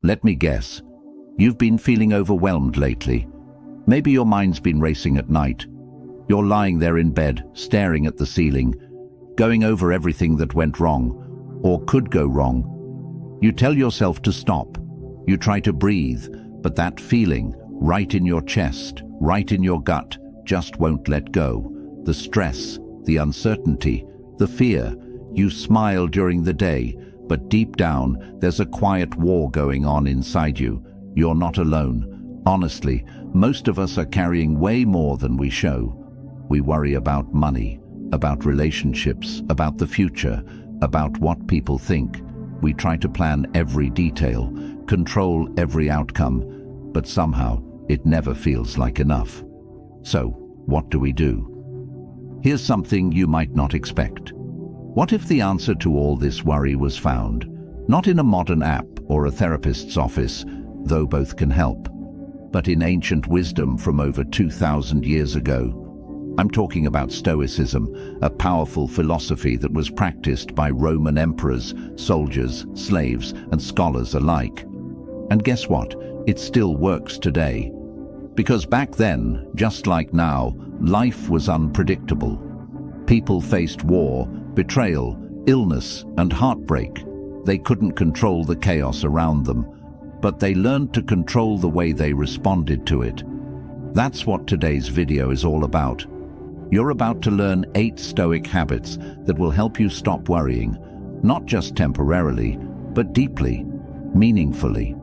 Let me guess. You've been feeling overwhelmed lately. Maybe your mind's been racing at night. You're lying there in bed, staring at the ceiling, going over everything that went wrong, or could go wrong. You tell yourself to stop. You try to breathe, but that feeling, right in your chest, right in your gut, just won't let go. The stress, the uncertainty, the fear. You smile during the day, but deep down, there's a quiet war going on inside you. You're not alone. Honestly, most of us are carrying way more than we show. We worry about money, about relationships, about the future, about what people think. We try to plan every detail, control every outcome, but somehow it never feels like enough. So, what do we do? Here's something you might not expect. What if the answer to all this worry was found, not in a modern app or a therapist's office, though both can help, but in ancient wisdom from over 2,000 years ago? I'm talking about Stoicism, a powerful philosophy that was practiced by Roman emperors, soldiers, slaves, and scholars alike. And guess what? It still works today. Because back then, just like now, life was unpredictable. People faced war, betrayal, illness, and heartbreak. They couldn't control the chaos around them, but they learned to control the way they responded to it. That's what today's video is all about. You're about to learn 8 Stoic habits that will help you stop worrying, not just temporarily, but deeply, meaningfully.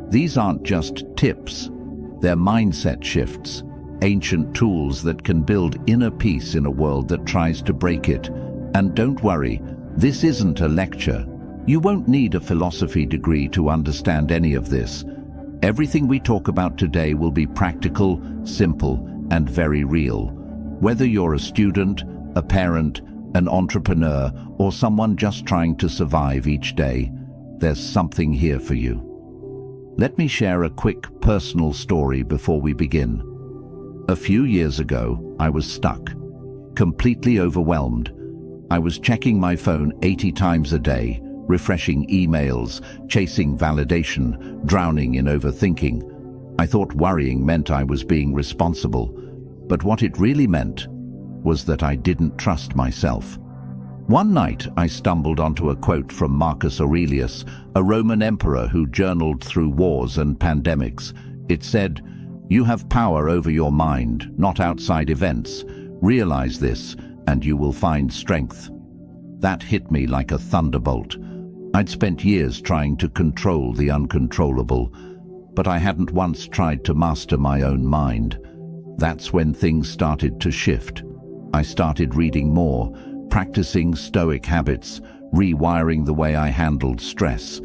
These aren't just tips, they're mindset shifts, ancient tools that can build inner peace in a world that tries to break it. And don't worry, this isn't a lecture. You won't need a philosophy degree to understand any of this. Everything we talk about today will be practical, simple, and very real. Whether you're a student, a parent, an entrepreneur, or someone just trying to survive each day, there's something here for you. Let me share a quick personal story before we begin. A few years ago, I was stuck, completely overwhelmed. I was checking my phone 80 times a day, refreshing emails, chasing validation, drowning in overthinking. I thought worrying meant I was being responsible, but what it really meant was that I didn't trust myself. One night, I stumbled onto a quote from Marcus Aurelius, a Roman emperor who journaled through wars and pandemics. It said, "You have power over your mind, not outside events. Realize this, and you will find strength." That hit me like a thunderbolt. I'd spent years trying to control the uncontrollable, but I hadn't once tried to master my own mind. That's when things started to shift. I started reading more, practicing Stoic habits, rewiring the way I handled stress.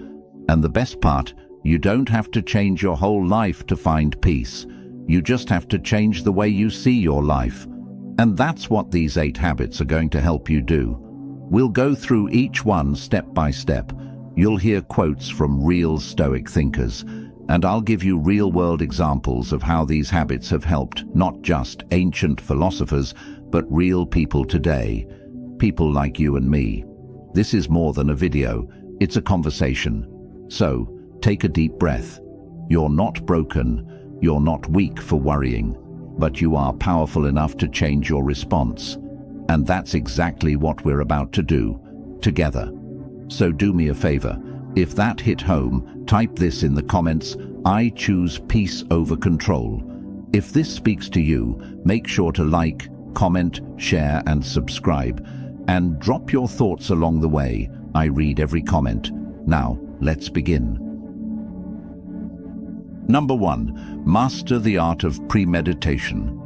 And the best part, you don't have to change your whole life to find peace. You just have to change the way you see your life. And that's what these 8 habits are going to help you do. We'll go through each one step by step. You'll hear quotes from real Stoic thinkers, and I'll give you real-world examples of how these habits have helped not just ancient philosophers, but real people today. People like you and me. This is more than a video, it's a conversation. So, take a deep breath. You're not broken, you're not weak for worrying, but you are powerful enough to change your response. And that's exactly what we're about to do, together. So do me a favor, if that hit home, type this in the comments: "I choose peace over control." If this speaks to you, make sure to like, comment, share, and subscribe. And drop your thoughts along the way. I read every comment. Now, let's begin. Number 1, master the art of premeditation.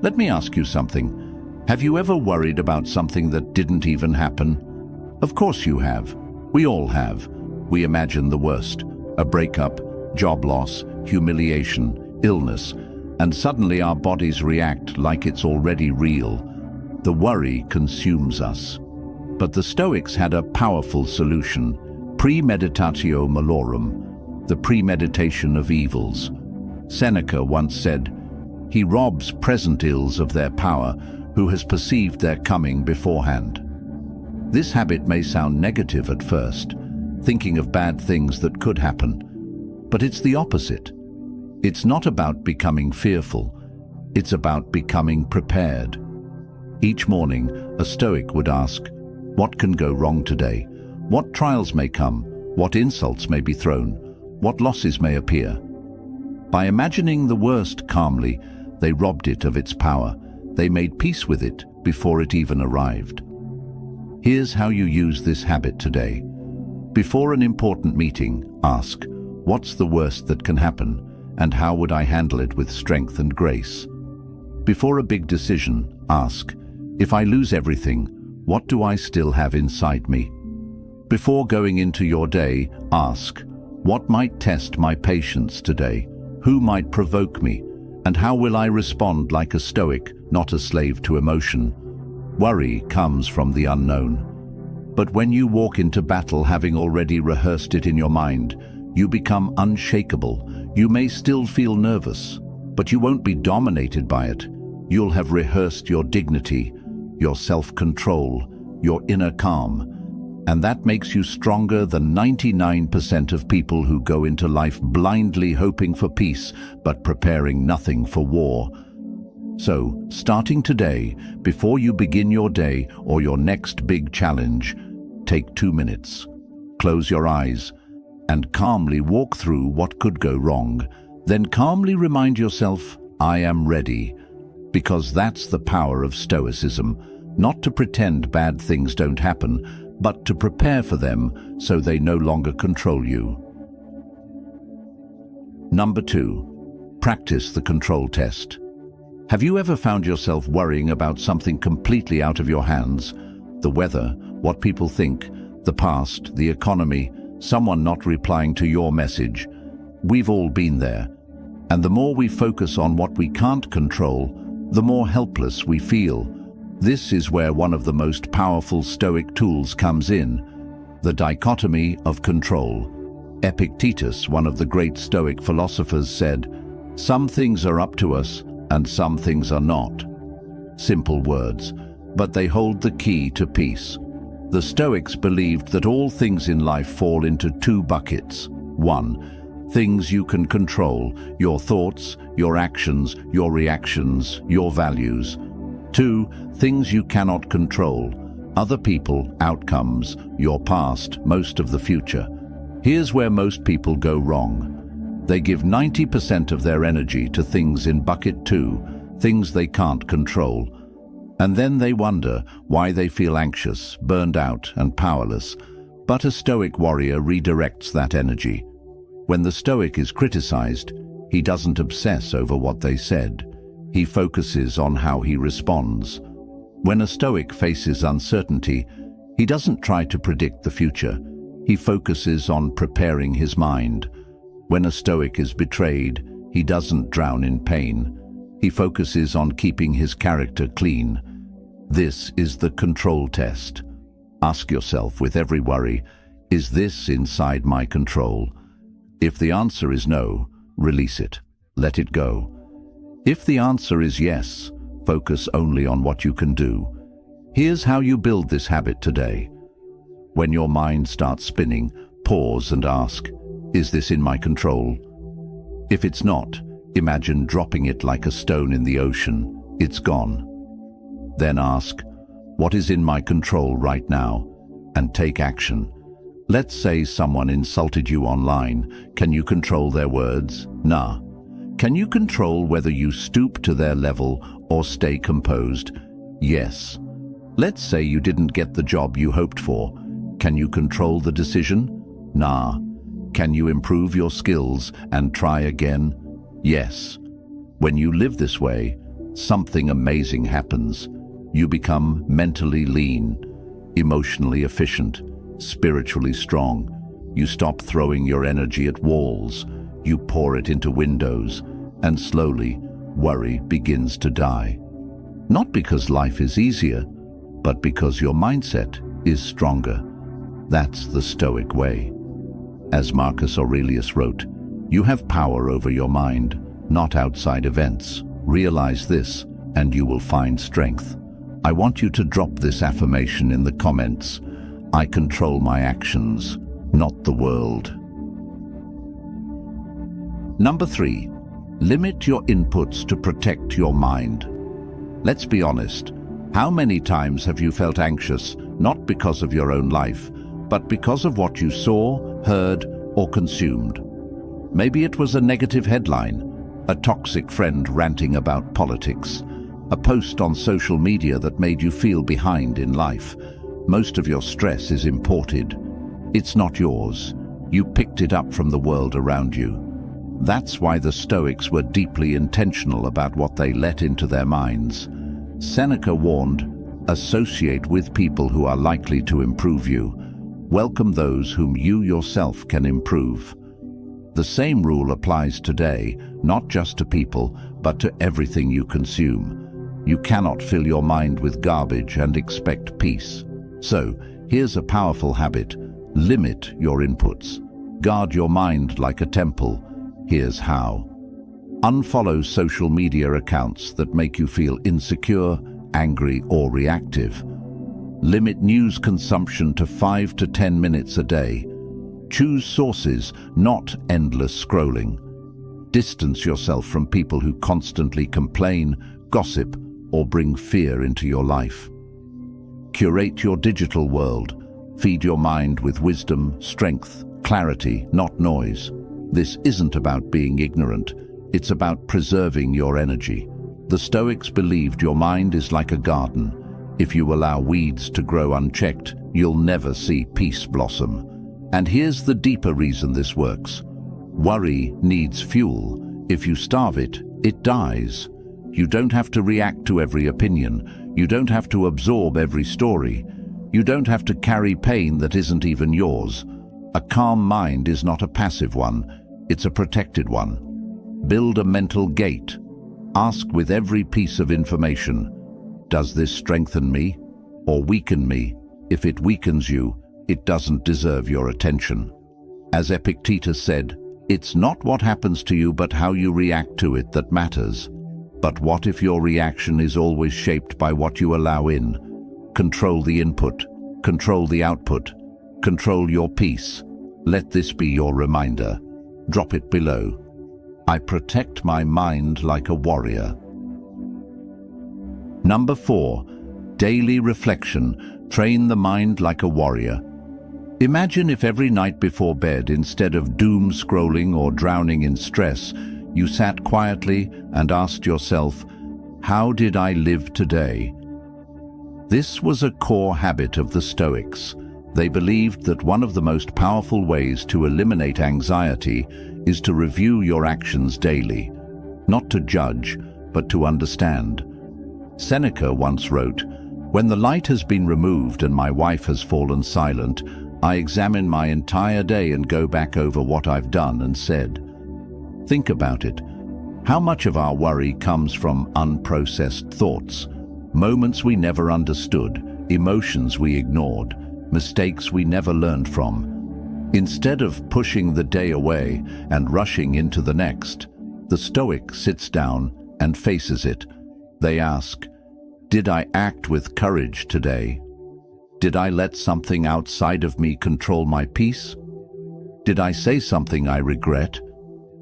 Let me ask you something. Have you ever worried about something that didn't even happen? Of course you have. We all have. We imagine the worst. A breakup, job loss, humiliation, illness, and suddenly our bodies react like it's already real. The worry consumes us. But the Stoics had a powerful solution: premeditatio malorum, the premeditation of evils. Seneca once said, "He robs present ills of their power, who has perceived their coming beforehand." This habit may sound negative at first, thinking of bad things that could happen. But it's the opposite. It's not about becoming fearful. It's about becoming prepared. Each morning, a Stoic would ask, what can go wrong today? What trials may come? What insults may be thrown? What losses may appear? By imagining the worst calmly, they robbed it of its power. They made peace with it before it even arrived. Here's how you use this habit today. Before an important meeting, ask, what's the worst that can happen, and how would I handle it with strength and grace? Before a big decision, ask, if I lose everything, what do I still have inside me? Before going into your day, ask, what might test my patience today? Who might provoke me? And how will I respond like a Stoic, not a slave to emotion? Worry comes from the unknown. But when you walk into battle having already rehearsed it in your mind, you become unshakable. You may still feel nervous, but you won't be dominated by it. You'll have rehearsed your dignity, your self-control, your inner calm. And that makes you stronger than 99% of people who go into life blindly hoping for peace, but preparing nothing for war. So, starting today, before you begin your day or your next big challenge, take 2 minutes, close your eyes, and calmly walk through what could go wrong. Then calmly remind yourself, I am ready. Because that's the power of Stoicism, not to pretend bad things don't happen, but to prepare for them so they no longer control you. Number 2, practice the control test. Have you ever found yourself worrying about something completely out of your hands? The weather, what people think, the past, the economy, someone not replying to your message. We've all been there. And the more we focus on what we can't control, the more helpless we feel. This is where one of the most powerful Stoic tools comes in, the dichotomy of control. Epictetus, one of the great Stoic philosophers, said, some things are up to us and some things are not. Simple words, but they hold the key to peace. The Stoics believed that all things in life fall into 2 buckets. 1, things you can control, your thoughts, your actions, your reactions, your values. 2, things you cannot control, other people, outcomes, your past, most of the future. Here's where most people go wrong. They give 90% of their energy to things in bucket 2, things they can't control. And then they wonder why they feel anxious, burned out, and powerless. But a Stoic warrior redirects that energy. When the Stoic is criticized, he doesn't obsess over what they said. He focuses on how he responds. When a Stoic faces uncertainty, he doesn't try to predict the future. He focuses on preparing his mind. When a Stoic is betrayed, he doesn't drown in pain. He focuses on keeping his character clean. This is the control test. Ask yourself with every worry, is this inside my control? If the answer is no, release it. Let it go. If the answer is yes, focus only on what you can do. Here's how you build this habit today. When your mind starts spinning, pause and ask, is this in my control? If it's not, imagine dropping it like a stone in the ocean. It's gone. Then ask, what is in my control right now? And take action. Let's say someone insulted you online. Can you control their words? Nah. Can you control whether you stoop to their level or stay composed? Yes. Let's say you didn't get the job you hoped for. Can you control the decision? Nah. Can you improve your skills and try again? Yes. When you live this way, something amazing happens. You become mentally lean, emotionally efficient, spiritually strong. You stop throwing your energy at walls. You pour it into windows, and slowly, worry begins to die. Not because life is easier, but because your mindset is stronger. That's the Stoic way. As Marcus Aurelius wrote, you have power over your mind, not outside events. Realize this, and you will find strength. I want you to drop this affirmation in the comments. I control my actions, not the world. Number 3. Limit your inputs to protect your mind. Let's be honest. How many times have you felt anxious, not because of your own life, but because of what you saw, heard, or consumed? Maybe it was a negative headline, a toxic friend ranting about politics, a post on social media that made you feel behind in life. Most of your stress is imported. It's not yours. You picked it up from the world around you. That's why the Stoics were deeply intentional about what they let into their minds. Seneca warned, "Associate with people who are likely to improve you. Welcome those whom you yourself can improve." The same rule applies today, not just to people, but to everything you consume. You cannot fill your mind with garbage and expect peace. So, here's a powerful habit. Limit your inputs. Guard your mind like a temple. Here's how. Unfollow social media accounts that make you feel insecure, angry, or reactive. Limit news consumption to 5 to 10 minutes a day. Choose sources, not endless scrolling. Distance yourself from people who constantly complain, gossip, or bring fear into your life. Curate your digital world. Feed your mind with wisdom, strength, clarity, not noise. This isn't about being ignorant. It's about preserving your energy. The Stoics believed your mind is like a garden. If you allow weeds to grow unchecked, you'll never see peace blossom. And here's the deeper reason this works. Worry needs fuel. If you starve it, it dies. You don't have to react to every opinion. You don't have to absorb every story. You don't have to carry pain that isn't even yours. A calm mind is not a passive one. It's a protected one. Build a mental gate. Ask with every piece of information, does this strengthen me or weaken me? If it weakens you, it doesn't deserve your attention. As Epictetus said, it's not what happens to you but how you react to it that matters. But what if your reaction is always shaped by what you allow in? Control the input, control the output, control your peace. Let this be your reminder. Drop it below. I protect my mind like a warrior. Number 4. Daily reflection. Train the mind like a warrior. Imagine if every night before bed, instead of doom scrolling or drowning in stress, you sat quietly and asked yourself, how did I live today? This was a core habit of the Stoics. They believed that one of the most powerful ways to eliminate anxiety is to review your actions daily, not to judge, but to understand. Seneca once wrote, "When the light has been removed and my wife has fallen silent, I examine my entire day and go back over what I've done and said." Think about it. How much of our worry comes from unprocessed thoughts, moments we never understood, emotions we ignored, mistakes we never learned from? Instead of pushing the day away and rushing into the next, the Stoic sits down and faces it. They ask, did I act with courage today? Did I let something outside of me control my peace? Did I say something I regret?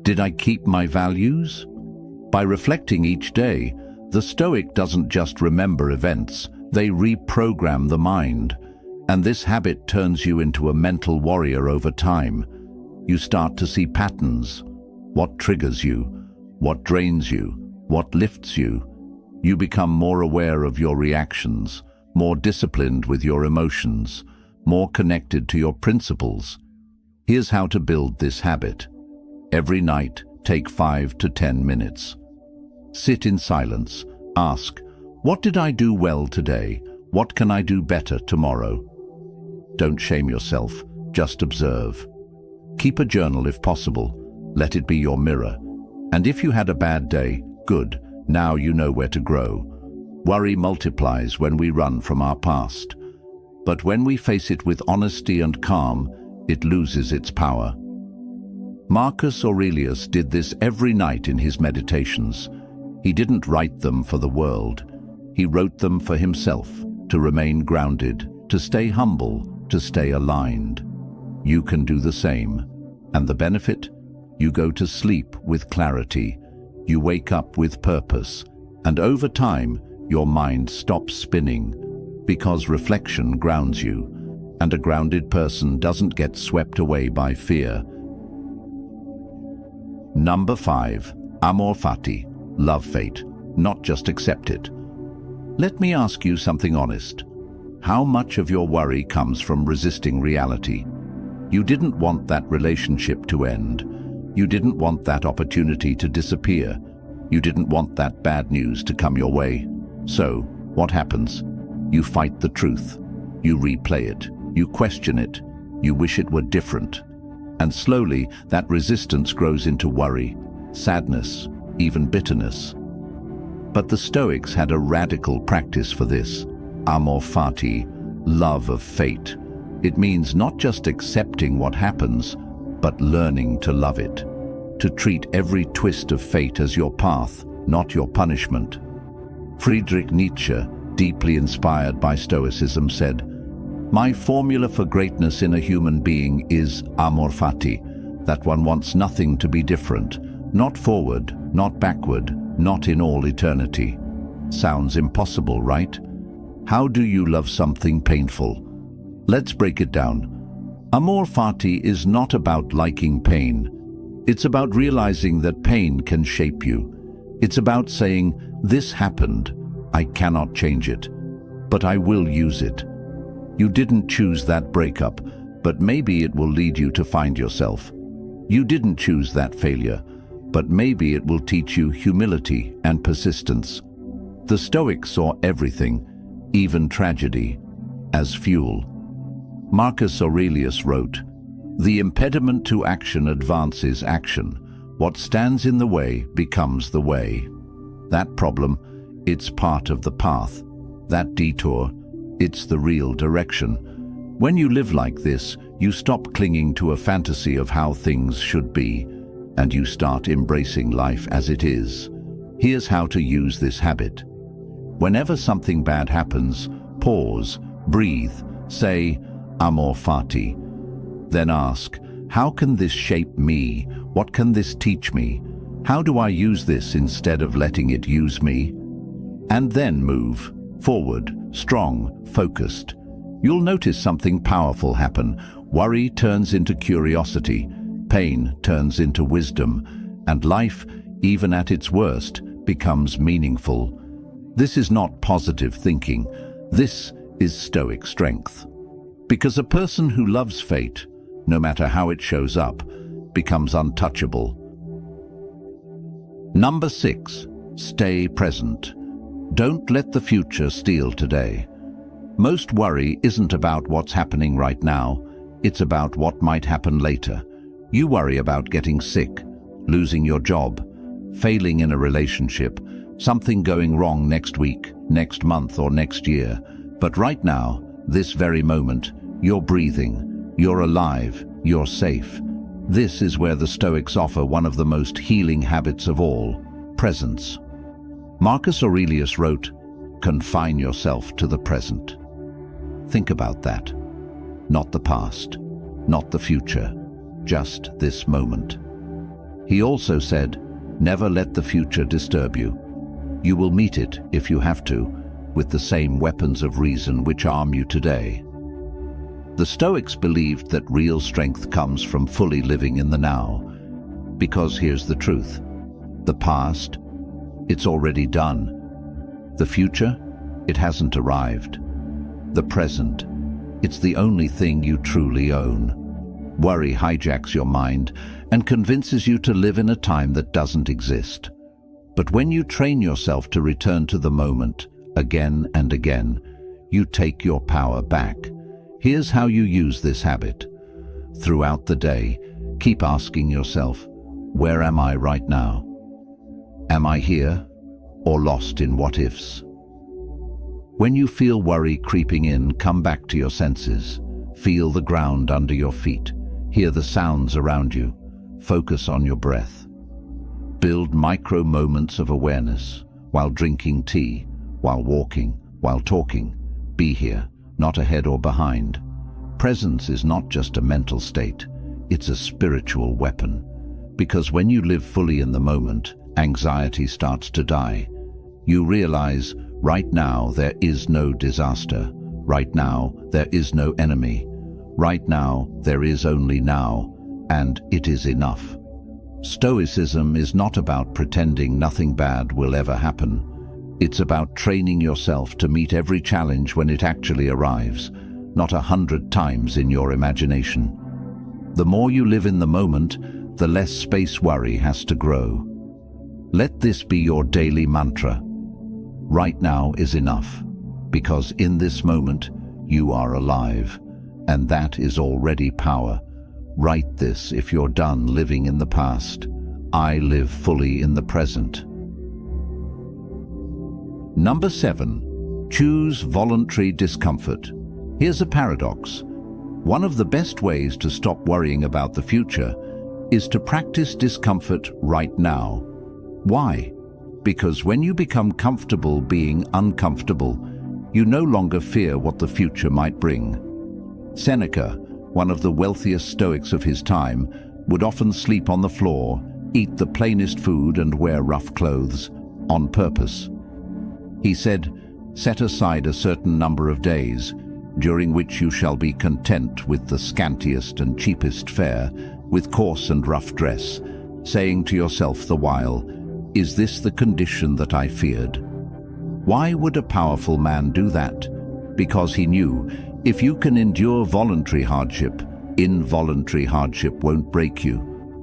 Did I keep my values? By reflecting each day, the Stoic doesn't just remember events, they reprogram the mind. And this habit turns you into a mental warrior over time. You start to see patterns. What triggers you? What drains you? What lifts you? You become more aware of your reactions, more disciplined with your emotions, more connected to your principles. Here's how to build this habit. Every night, take 5 to 10 minutes. Sit in silence. Ask, what did I do well today? What can I do better tomorrow? Don't shame yourself, just observe. Keep a journal if possible. Let it be your mirror. And if you had a bad day, good, now you know where to grow. Worry multiplies when we run from our past. But when we face it with honesty and calm, it loses its power. Marcus Aurelius did this every night in his meditations. He didn't write them for the world. He wrote them for himself, to remain grounded, to stay humble, to stay aligned. You can do the same. And the benefit? You go to sleep with clarity. You wake up with purpose. And over time, your mind stops spinning, because reflection grounds you, and a grounded person doesn't get swept away by fear. Number 5. Amor fati. Love fate, not just accept it. Let me ask you something honest. How much of your worry comes from resisting reality? You didn't want that relationship to end. You didn't want that opportunity to disappear. You didn't want that bad news to come your way. So, what happens? You fight the truth. You replay it. You question it. You wish it were different. And slowly, that resistance grows into worry, sadness, even bitterness. But the Stoics had a radical practice for this. Amor fati, love of fate. It means not just accepting what happens, but learning to love it. To treat every twist of fate as your path, not your punishment. Friedrich Nietzsche, deeply inspired by Stoicism, said, "My formula for greatness in a human being is amor fati, that one wants nothing to be different, not forward, not backward, not in all eternity." Sounds impossible, right? How do you love something painful? Let's break it down. Amor fati is not about liking pain. It's about realizing that pain can shape you. It's about saying, "This happened. I cannot change it, but I will use it." You didn't choose that breakup, but maybe it will lead you to find yourself. You didn't choose that failure, but maybe it will teach you humility and persistence. The Stoics saw everything, even tragedy, as fuel. Marcus Aurelius wrote, "The impediment to action advances action. What stands in the way becomes the way." That problem, it's part of the path. That detour, it's the real direction. When you live like this, you stop clinging to a fantasy of how things should be, and you start embracing life as it is. Here's how to use this habit. Whenever something bad happens, pause, breathe, say, amor fati. Then ask, how can this shape me? What can this teach me? How do I use this instead of letting it use me? And then move forward, strong, focused. You'll notice something powerful happen. Worry turns into curiosity, pain turns into wisdom, and life, even at its worst, becomes meaningful. This is not positive thinking. This is Stoic strength. Because a person who loves fate, no matter how it shows up, becomes untouchable. Number 6. Stay present. Don't let the future steal today. Most worry isn't about what's happening right now. It's about what might happen later. You worry about getting sick, losing your job, failing in a relationship, something going wrong next week, next month, or next year. But right now, this very moment, you're breathing, you're alive, you're safe. This is where the Stoics offer one of the most healing habits of all, presence. Marcus Aurelius wrote, "Confine yourself to the present." Think about that. Not the past, not the future, just this moment. He also said, "Never let the future disturb you. You will meet it, if you have to, with the same weapons of reason which arm you today." The Stoics believed that real strength comes from fully living in the now. Because here's the truth. The past, it's already done. The future, it hasn't arrived. The present, it's the only thing you truly own. Worry hijacks your mind and convinces you to live in a time that doesn't exist. But when you train yourself to return to the moment, again and again, you take your power back. Here's how you use this habit. Throughout the day, keep asking yourself, where am I right now? Am I here or lost in what-ifs? When you feel worry creeping in, come back to your senses. Feel the ground under your feet. Hear the sounds around you. Focus on your breath. Build micro moments of awareness while drinking tea, while walking, while talking. Be here, not ahead or behind. Presence is not just a mental state, it's a spiritual weapon. Because when you live fully in the moment, anxiety starts to die. You realize, right now there is no disaster. Right now there is no enemy. Right now there is only now, and it is enough. Stoicism is not about pretending nothing bad will ever happen. It's about training yourself to meet every challenge when it actually arrives, not 100 times in your imagination. The more you live in the moment, the less space worry has to grow. Let this be your daily mantra. Right now is enough, because in this moment you are alive, and that is already power. Write this if you're done living in the past. I live fully in the present. Number 7. Choose voluntary discomfort. Here's a paradox. One of the best ways to stop worrying about the future is to practice discomfort right now. Why? Because when you become comfortable being uncomfortable, you no longer fear what the future might bring. Seneca, one of the wealthiest Stoics of his time, would often sleep on the floor, eat the plainest food and wear rough clothes, on purpose. He said, "Set aside a certain number of days, during which you shall be content with the scantiest and cheapest fare, with coarse and rough dress, saying to yourself the while, 'Is this the condition that I feared?'" Why would a powerful man do that? Because he knew, if you can endure voluntary hardship, involuntary hardship won't break you.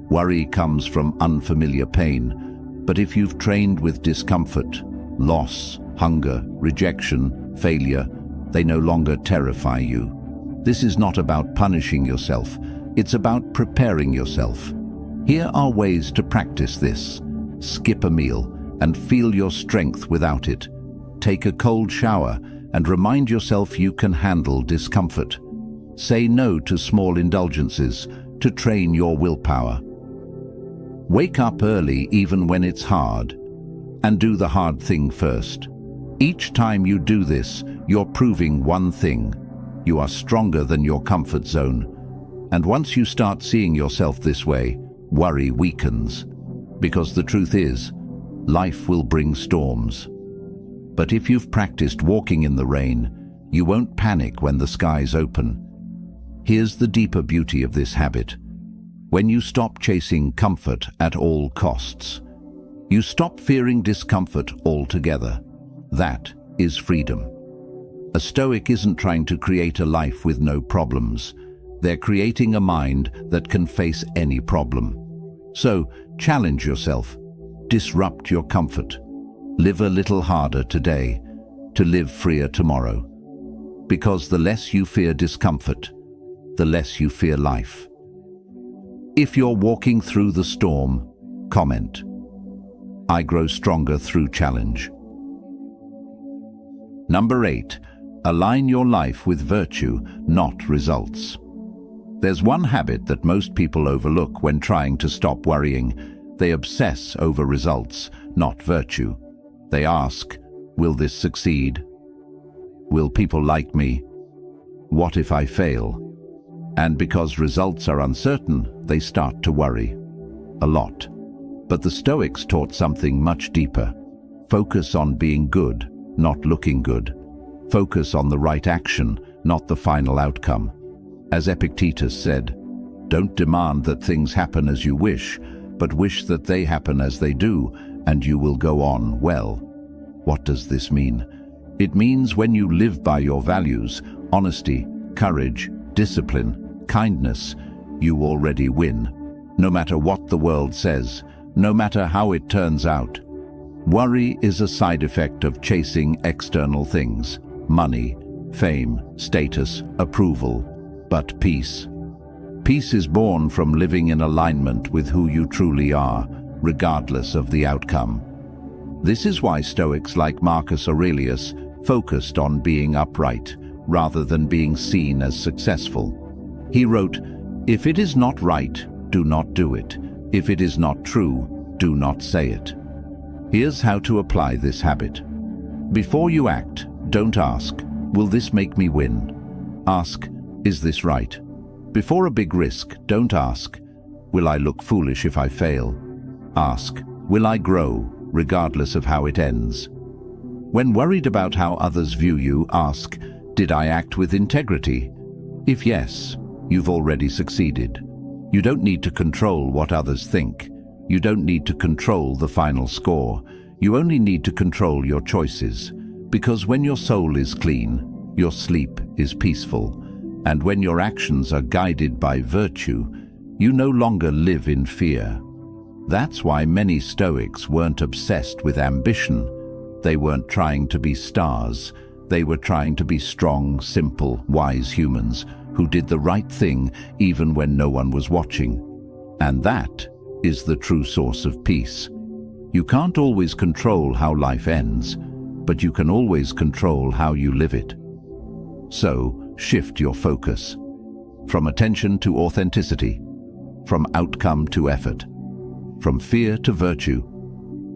Worry comes from unfamiliar pain, but if you've trained with discomfort, loss, hunger, rejection, failure, they no longer terrify you. This is not about punishing yourself, it's about preparing yourself. Here are ways to practice this. Skip a meal and feel your strength without it. Take a cold shower and remind yourself you can handle discomfort. Say no to small indulgences to train your willpower. Wake up early even when it's hard, and do the hard thing first. Each time you do this, you're proving one thing. You are stronger than your comfort zone. And once you start seeing yourself this way, worry weakens. Because the truth is, life will bring storms. But if you've practiced walking in the rain, you won't panic when the skies open. Here's the deeper beauty of this habit. When you stop chasing comfort at all costs, you stop fearing discomfort altogether. That is freedom. A Stoic isn't trying to create a life with no problems. They're creating a mind that can face any problem. So, challenge yourself. Disrupt your comfort. Live a little harder today to live freer tomorrow. Because the less you fear discomfort, the less you fear life. If you're walking through the storm, comment, "I grow stronger through challenge." Number 8. Align your life with virtue, not results. There's one habit that most people overlook when trying to stop worrying. They obsess over results, not virtue. They ask, will this succeed? Will people like me? What if I fail? And because results are uncertain, they start to worry. A lot. But the Stoics taught something much deeper. Focus on being good, not looking good. Focus on the right action, not the final outcome. As Epictetus said, don't demand that things happen as you wish, but wish that they happen as they do, and you will go on well. What does this mean? It means when you live by your values, honesty, courage, discipline, kindness, you already win. No matter what the world says, no matter how it turns out. Worry is a side effect of chasing external things, money, fame, status, approval. But peace. Peace is born from living in alignment with who you truly are, regardless of the outcome. This is why Stoics like Marcus Aurelius focused on being upright, rather than being seen as successful. He wrote, "If it is not right, do not do it. If it is not true, do not say it." Here's how to apply this habit. Before you act, don't ask, "Will this make me win?" Ask, "Is this right?" Before a big risk, don't ask, Will I look foolish if I fail? Ask, will I grow, regardless of how it ends? When worried about how others view you, ask, did I act with integrity? If yes, you've already succeeded. You don't need to control what others think. You don't need to control the final score. You only need to control your choices. Because when your soul is clean, your sleep is peaceful. And when your actions are guided by virtue, you no longer live in fear. That's why many Stoics weren't obsessed with ambition. They weren't trying to be stars. They were trying to be strong, simple, wise humans who did the right thing even when no one was watching. And that is the true source of peace. You can't always control how life ends, but you can always control how you live it. So, shift your focus. From attention to authenticity, from outcome to effort, from fear to virtue,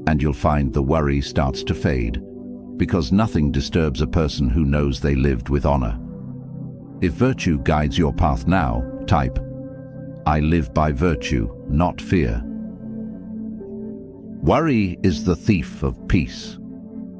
and you'll find the worry starts to fade, because nothing disturbs a person who knows they lived with honor. If virtue guides your path now, type, I live by virtue, not fear. Worry is the thief of peace.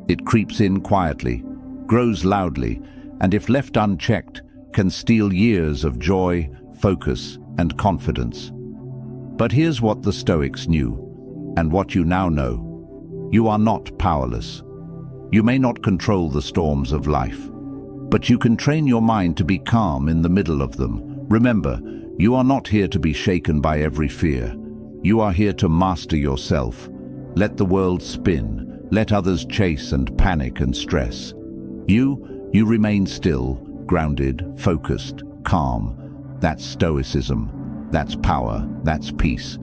It creeps in quietly, grows loudly, and if left unchecked, can steal years of joy, focus, and confidence. But here's what the Stoics knew, and what you now know. You are not powerless. You may not control the storms of life, but you can train your mind to be calm in the middle of them. Remember, you are not here to be shaken by every fear. You are here to master yourself. Let the world spin. Let others chase and panic and stress. You remain still, grounded, focused, calm. That's Stoicism. That's power. That's peace.